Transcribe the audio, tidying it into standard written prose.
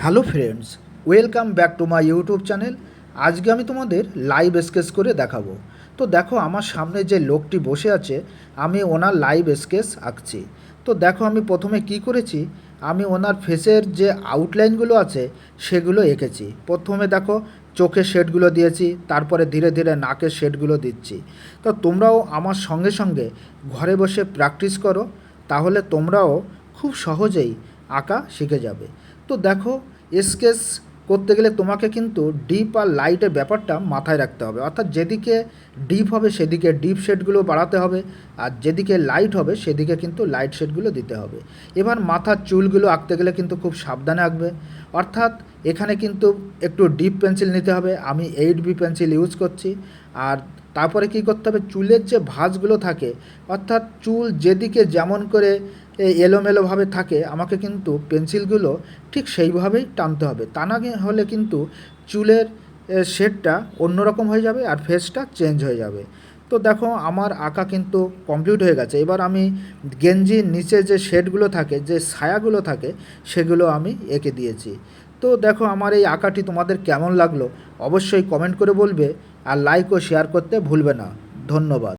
Hello friends, welcome back to my YouTube channel. আজকে আমি তোমাদের লাইভ স্কেচ করে দেখাবো। তো দেখো, আমার সামনে যে লোকটি বসে আছে, আমি ওনার লাইভ স্কেচ আঁকছি। তো দেখো, আমি প্রথমে কি করেছি, আমি ওনার ফেসের যে আউটলাইনগুলো আছে সেগুলো এঁকেছি। প্রথমে দেখো, চোখের শেডগুলো দিয়েছি, তারপরে ধীরে ধীরে নাকের শেডগুলো দিচ্ছি। তো তোমরাও আমার সঙ্গে সঙ্গে ঘরে বসে প্র্যাকটিস করো, তাহলে তোমরাও খুব সহজেই আঁকা শিখে যাবে। তো দেখো, স্কেচ করতে গেলে তোমাকে কিন্তু ডিপ আর লাইটের ব্যাপারটা মাথায় রাখতে হবে। অর্থাৎ যেদিকে ডিপ হবে সেদিকে ডিপ শেডগুলো বাড়াতে হবে, আর যেদিকে লাইট হবে সেদিকে কিন্তু লাইট শেডগুলো দিতে হবে। এবার মাথার চুলগুলো আঁকতে গেলে কিন্তু খুব সাবধানে আঁকবে। অর্থাৎ এখানে কিন্তু একটু ডিপ পেন্সিল নিতে হবে, আমি 8B পেন্সিল ইউজ করছি। আর তারপরে কি করতে হবে, চুলের যে ভাঁজগুলো থাকে, অর্থাৎ চুল যেদিকে যেমন করে এলোমেলোভাবে থাকে, আমাকে কিন্তু পেন্সিলগুলো ঠিক সেইভাবেই টানতে হবে। তা না হলে কিন্তু চুলের শেডটা অন্যরকম হয়ে যাবে আর ফেসটা চেঞ্জ হয়ে যাবে। তো দেখো, আমার আঁকা কিন্তু কমপ্লিট হয়ে গেছে। এবার আমি গেঞ্জির নিচে যে শেডগুলো থাকে, যে ছায়াগুলো থাকে, সেগুলো আমি এঁকে দিয়েছি। তো দেখো, আমার এই আঁকাটি তোমাদের কেমন লাগলো অবশ্যই কমেন্ট করে বলবে, আর লাইক ও শেয়ার করতে ভুলবে না। ধন্যবাদ।